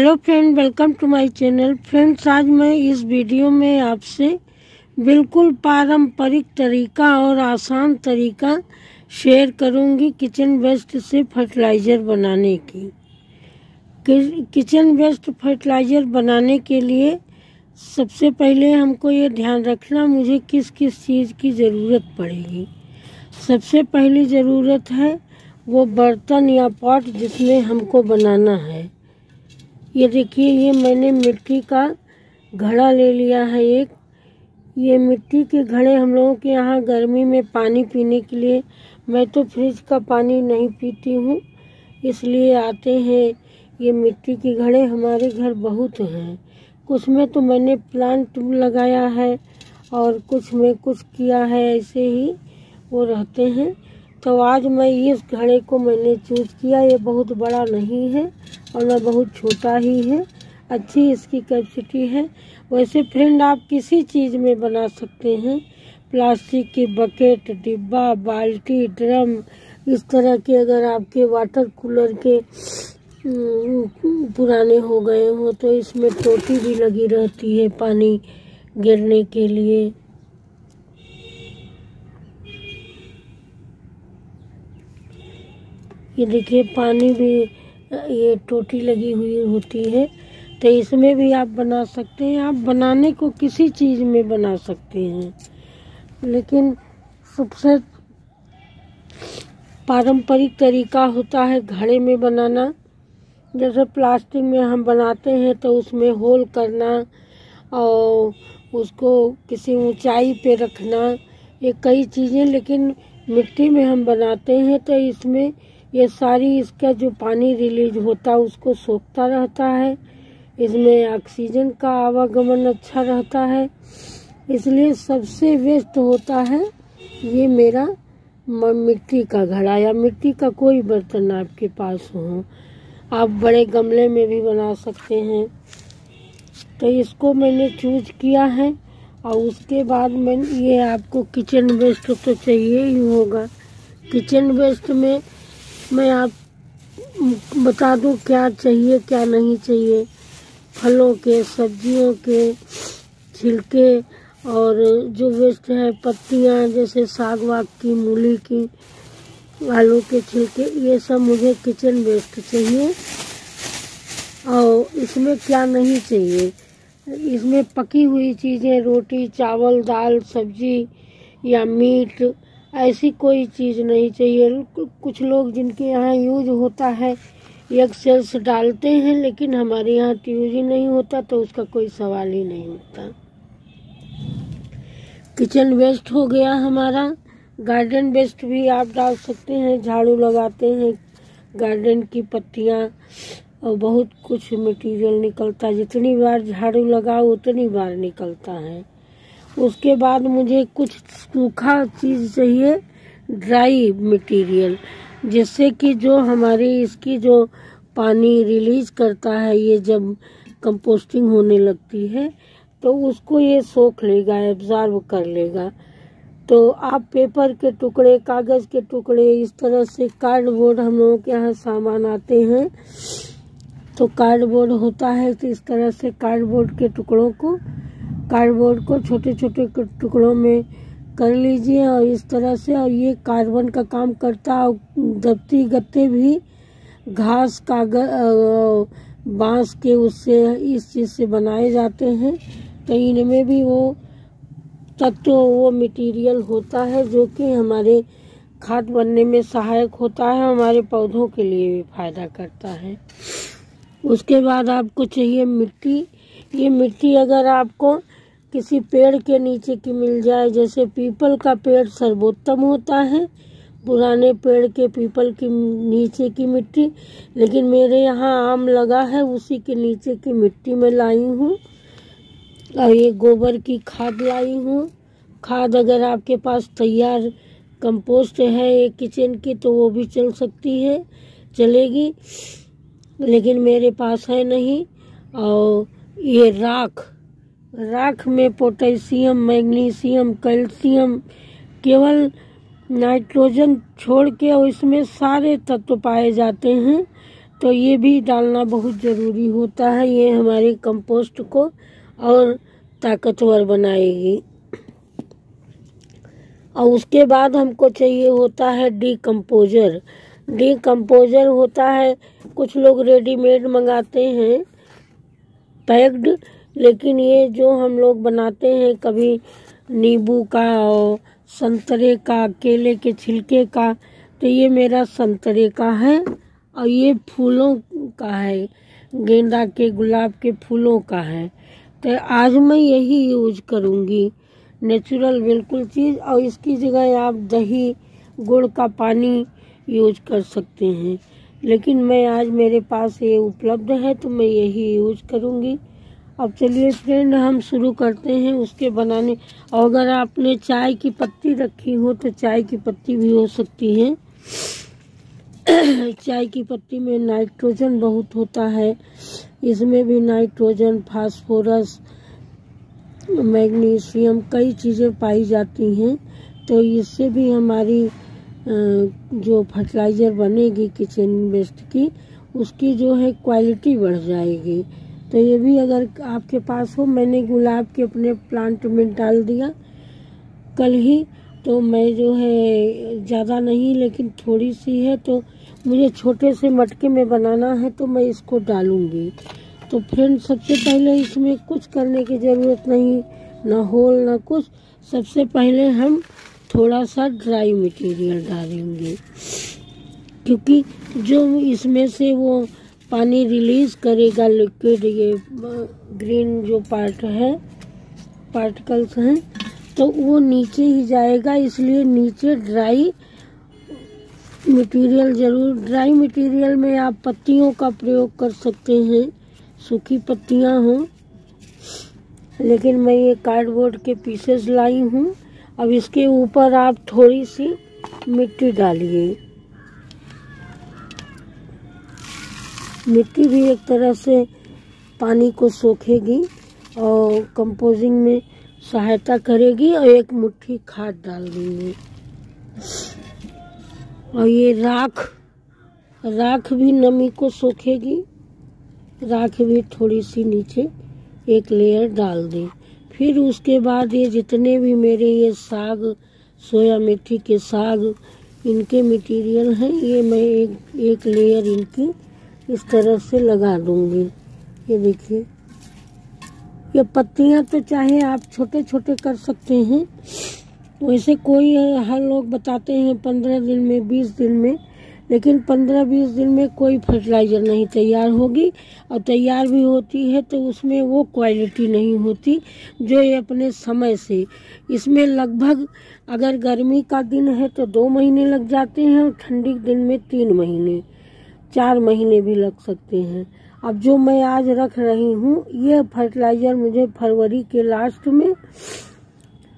Hello friend, welcome to my channel. Friends, आज मैं इस वीडियो में आपसे बिल्कुल पारंपरिक तरीका और आसान तरीका शेयर करूंगी किचन वेस्ट से फर्टिलाइज़र बनाने की। किचन वेस्ट फर्टिलाइज़र बनाने के लिए सबसे पहले हमको ये ध्यान रखना मुझे किस किस चीज़ की ज़रूरत पड़ेगी। सबसे पहली ज़रूरत है वो बर्तन या पॉट जिसमें हमको बनाना है। ये देखिए, ये मैंने मिट्टी का घड़ा ले लिया है एक। ये मिट्टी के घड़े हम लोगों के यहाँ गर्मी में पानी पीने के लिए, मैं तो फ्रिज का पानी नहीं पीती हूँ इसलिए आते हैं। ये मिट्टी के घड़े हमारे घर बहुत हैं। कुछ में तो मैंने प्लांट लगाया है और कुछ में कुछ किया है, ऐसे ही वो रहते हैं। तो आज मैं इस घड़े को मैंने चूज किया। ये बहुत बड़ा नहीं है और ना बहुत छोटा ही है, अच्छी इसकी कैपेसिटी है। वैसे फ्रेंड, आप किसी चीज़ में बना सकते हैं। प्लास्टिक की बकेट, डिब्बा, बाल्टी, ड्रम, इस तरह के अगर आपके वाटर कूलर के पुराने हो गए हो तो इसमें टोटी भी लगी रहती है पानी गिरने के लिए। ये देखिए, पानी भी ये टोटी लगी हुई होती है, तो इसमें भी आप बना सकते हैं। आप बनाने को किसी चीज़ में बना सकते हैं, लेकिन सबसे पारंपरिक तरीका होता है घड़े में बनाना। जैसे प्लास्टिक में हम बनाते हैं तो उसमें होल करना और उसको किसी ऊंचाई पे रखना, ये कई चीज़ें। लेकिन मिट्टी में हम बनाते हैं तो इसमें ये सारी इसका जो पानी रिलीज होता है उसको सोखता रहता है। इसमें ऑक्सीजन का आवागमन अच्छा रहता है, इसलिए सबसे बेस्ट होता है ये मेरा मिट्टी का घड़ा या मिट्टी का कोई बर्तन आपके पास हो। आप बड़े गमले में भी बना सकते हैं। तो इसको मैंने चूज किया है और उसके बाद ये आपको किचन वेस्ट तो चाहिए ही होगा। किचन वेस्ट में मैं आप बता दूं क्या चाहिए क्या नहीं चाहिए। फलों के, सब्जियों के छिलके और जो वेस्ट है पत्तियां, जैसे साग वाग की, मूली की, आलू के छिलके, ये सब मुझे किचन वेस्ट चाहिए। और इसमें क्या नहीं चाहिए, इसमें पकी हुई चीज़ें, रोटी, चावल, दाल, सब्जी या मीट, ऐसी कोई चीज़ नहीं चाहिए। कुछ लोग जिनके यहाँ यूज होता है एग सेल्स डालते हैं, लेकिन हमारे यहाँ तो यूज ही नहीं होता, तो उसका कोई सवाल ही नहीं होता। किचन वेस्ट हो गया हमारा। गार्डन वेस्ट भी आप डाल सकते हैं। झाड़ू लगाते हैं, गार्डन की पत्तियाँ और बहुत कुछ मटेरियल निकलता है। जितनी बार झाड़ू लगाओ उतनी बार निकलता है। उसके बाद मुझे कुछ सूखा चीज़ चाहिए, ड्राई मटेरियल, जिससे कि जो हमारी इसकी जो पानी रिलीज करता है, ये जब कंपोस्टिंग होने लगती है तो उसको ये सोख लेगा, एब्जॉर्ब कर लेगा। तो आप पेपर के टुकड़े, कागज़ के टुकड़े, इस तरह से कार्डबोर्ड, हम लोगों के यहाँ सामान आते हैं तो कार्डबोर्ड होता है, तो इस तरह से कार्डबोर्ड को छोटे छोटे टुकड़ों में कर लीजिए और इस तरह से। और ये कार्बन का काम करता है। दफ्ती गत्ते भी घास, कागज, बांस के, उससे, इस चीज़ से बनाए जाते हैं। तो इनमें भी वो तत्व, वो मटेरियल होता है जो कि हमारे खाद बनने में सहायक होता है, हमारे पौधों के लिए भी फायदा करता है। उसके बाद आपको चाहिए मिट्टी। ये मिट्टी अगर आपको किसी पेड़ के नीचे की मिल जाए, जैसे पीपल का पेड़ सर्वोत्तम होता है, पुराने पेड़ के पीपल की नीचे की मिट्टी। लेकिन मेरे यहाँ आम लगा है, उसी के नीचे की मिट्टी में लाई हूँ। और ये गोबर की खाद लाई हूँ। खाद अगर आपके पास तैयार कंपोस्ट है एक किचन की तो वो भी चल सकती है, चलेगी, लेकिन मेरे पास है नहीं। और ये राख में पोटेशियम, मैग्नीशियम, कैल्शियम, केवल नाइट्रोजन छोड़ के और इसमें सारे तत्व पाए जाते हैं। तो ये भी डालना बहुत ज़रूरी होता है। ये हमारे कंपोस्ट को और ताकतवर बनाएगी। और उसके बाद हमको चाहिए होता है डीकम्पोज़र। डीकम्पोज़र होता है, कुछ लोग रेडीमेड मंगाते हैं पैक्ड, लेकिन ये जो हम लोग बनाते हैं कभी नींबू का और संतरे का, केले के छिलके का, तो ये मेरा संतरे का है और ये फूलों का है, गेंदा के गुलाब के फूलों का है। तो आज मैं यही यूज करूँगी, नेचुरल बिल्कुल चीज़। और इसकी जगह आप दही, गुड़ का पानी यूज कर सकते हैं, लेकिन मैं आज मेरे पास ये उपलब्ध है तो मैं यही यूज करूँगी। अब चलिए फ्रेंड, हम शुरू करते हैं उसके बनाने। और अगर आपने चाय की पत्ती रखी हो तो चाय की पत्ती भी हो सकती है। चाय की पत्ती में नाइट्रोजन बहुत होता है, इसमें भी नाइट्रोजन, फास्फोरस, मैग्नीशियम, कई चीज़ें पाई जाती हैं। तो इससे भी हमारी जो फर्टिलाइज़र बनेगी किचन वेस्ट की, उसकी जो है क्वालिटी बढ़ जाएगी। तो ये भी अगर आपके पास हो, मैंने गुलाब के अपने प्लांट में डाल दिया कल ही। तो मैं जो है ज़्यादा नहीं, लेकिन थोड़ी सी है, तो मुझे छोटे से मटके में बनाना है तो मैं इसको डालूँगी। तो फ्रेंड, सबसे पहले इसमें कुछ करने की ज़रूरत नहीं, ना होल ना कुछ। सबसे पहले हम थोड़ा सा ड्राई मटेरियल डालेंगे, क्योंकि जो इसमें से वो पानी रिलीज करेगा लिक्विड, ये ग्रीन जो पार्ट है, पार्टिकल्स हैं, तो वो नीचे ही जाएगा। इसलिए नीचे ड्राई मटेरियल जरूर। ड्राई मटेरियल में आप पत्तियों का प्रयोग कर सकते हैं, सूखी पत्तियां हों, लेकिन मैं ये कार्डबोर्ड के पीसेस लाई हूँ। अब इसके ऊपर आप थोड़ी सी मिट्टी डालिए। मिट्टी भी एक तरह से पानी को सोखेगी और कंपोजिंग में सहायता करेगी। और एक मुट्ठी खाद डाल देंगे। और ये राख भी नमी को सोखेगी। राख भी थोड़ी सी नीचे एक लेयर डाल दें। फिर उसके बाद ये जितने भी मेरे ये साग, सोया मेथी के साग, इनके मटेरियल हैं, ये मैं एक लेयर इनकी इस तरह से लगा दूंगी। ये देखिए, ये पत्तियां तो चाहे आप छोटे छोटे कर सकते हैं। वैसे कोई हर लोग बताते हैं 15 दिन में, 20 दिन में, लेकिन 15-20 दिन में कोई फर्टिलाइज़र नहीं तैयार होगी। और तैयार भी होती है तो उसमें वो क्वालिटी नहीं होती जो ये अपने समय से। इसमें लगभग अगर गर्मी का दिन है तो 2 महीने लग जाते हैं, और ठंडी के दिन में 3 महीने, 4 महीने भी लग सकते हैं। अब जो मैं आज रख रही हूँ, ये फर्टिलाइज़र मुझे फरवरी के लास्ट में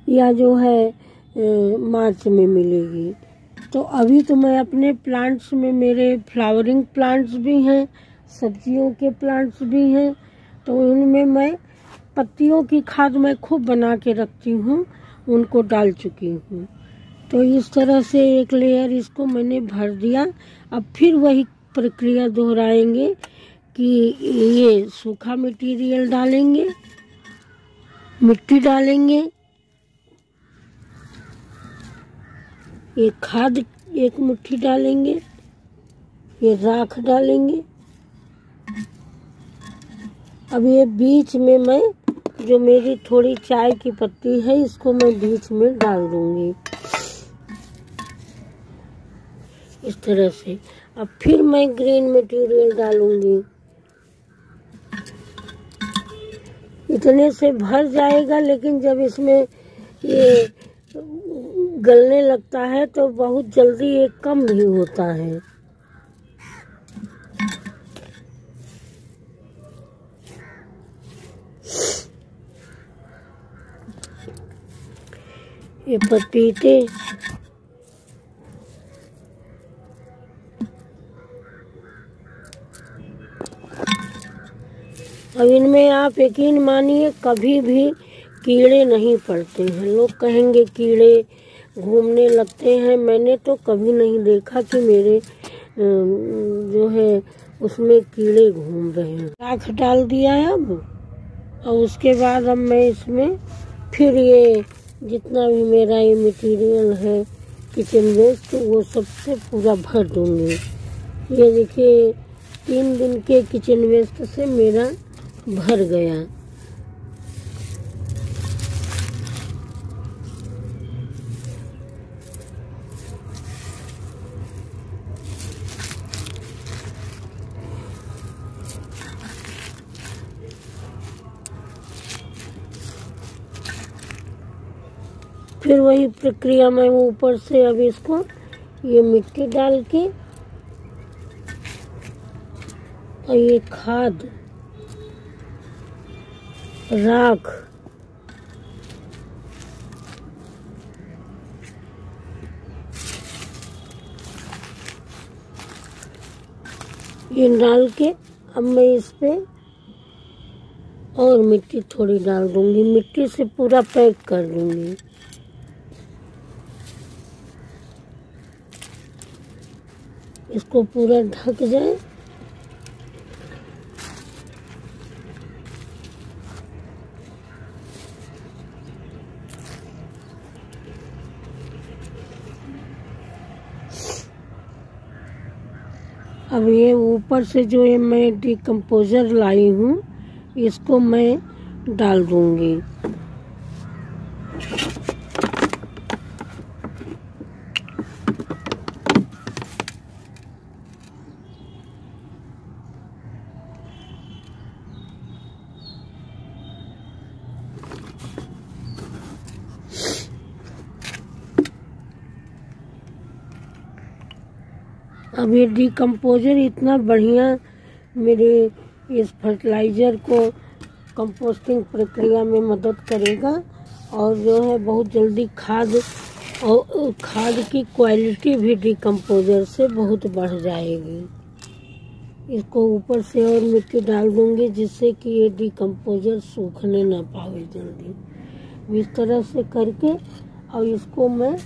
या जो है मार्च में मिलेगी। तो अभी तो मैं अपने प्लांट्स में, मेरे फ्लावरिंग प्लांट्स भी हैं, सब्जियों के प्लांट्स भी हैं, तो उनमें मैं पत्तियों की खाद मैं खूब बना के रखती हूँ, उनको डाल चुकी हूँ। तो इस तरह से एक लेयर इसको मैंने भर दिया। अब फिर वही प्रक्रिया दोहराएंगे कि ये सूखा मटेरियल डालेंगे, मिट्टी डालेंगे, ये खाद एक मुट्ठी डालेंगे, ये राख डालेंगे। अब ये बीच में मैं जो मेरी थोड़ी चाय की पत्ती है, इसको मैं बीच में डाल दूंगी इस तरह से। अब फिर मैं ग्रीन मटेरियल डालूंगी। इतने से भर जाएगा, लेकिन जब इसमें ये गलने लगता है तो बहुत जल्दी ये कम भी होता है। ये पपीते, अब इनमें आप यकीन मानिए कभी भी कीड़े नहीं पड़ते हैं। लोग कहेंगे कीड़े घूमने लगते हैं, मैंने तो कभी नहीं देखा कि मेरे जो है उसमें कीड़े घूम रहे हैं। राख डाल दिया है अब, और उसके बाद अब मैं इसमें फिर ये जितना भी मेरा ये मटेरियल है किचन वेस्ट वो सबसे पूरा भर दूंगी। ये देखिए 3 दिन के किचन वेस्ट से मेरा भर गया। फिर वही प्रक्रिया में ऊपर से अब इसको ये मिट्टी डाल के और ये खाद राख ये डाल के अब मैं इस पे और मिट्टी थोड़ी डाल दूंगी, मिट्टी से पूरा पैक कर दूंगी। इसको पूरा ढक जाए। अब ये ऊपर से जो ये मैं डिकम्पोजर लाई हूँ इसको मैं डाल दूंगी। अब ये डिकम्पोजर इतना बढ़िया मेरे इस फर्टिलाइज़र को कंपोस्टिंग प्रक्रिया में मदद करेगा और जो है बहुत जल्दी खाद और खाद की क्वालिटी भी डिकम्पोजर से बहुत बढ़ जाएगी। इसको ऊपर से और मिट्टी डाल दूंगी जिससे कि ये डिकम्पोजर सूखने ना पावे जल्दी। इस तरह से करके और इसको मैं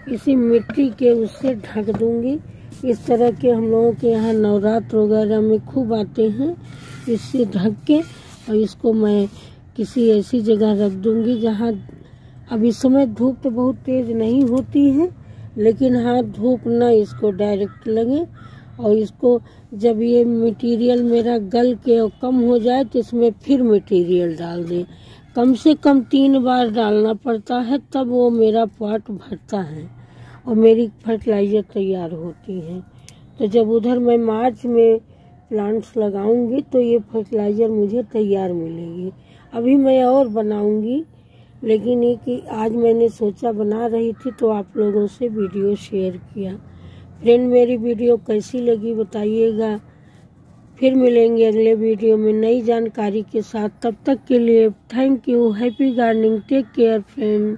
इसी मिट्टी के उससे ढक दूंगी। इस तरह के हम लोगों के यहाँ नवरात्र वगैरह में खूब आते हैं। इससे ढक के और इसको मैं किसी ऐसी जगह रख दूंगी जहाँ अब इस समय धूप तो बहुत तेज़ नहीं होती है, लेकिन हाँ धूप ना इसको डायरेक्ट लगे। और इसको जब ये मटेरियल मेरा गल के और कम हो जाए तो इसमें फिर मटेरियल डाल दें। कम से कम 3 बार डालना पड़ता है, तब वो मेरा पॉट भरता है और मेरी फर्टिलाइज़र तैयार होती है। तो जब उधर मैं मार्च में प्लांट्स लगाऊंगी तो ये फर्टिलाइज़र मुझे तैयार मिलेगी। अभी मैं और बनाऊंगी, लेकिन ये कि आज मैंने सोचा बना रही थी तो आप लोगों से वीडियो शेयर किया। फ्रेंड मेरी वीडियो कैसी लगी बताइएगा। फिर मिलेंगे अगले वीडियो में नई जानकारी के साथ। तब तक के लिए thank you. Happy gardening. Take care friend.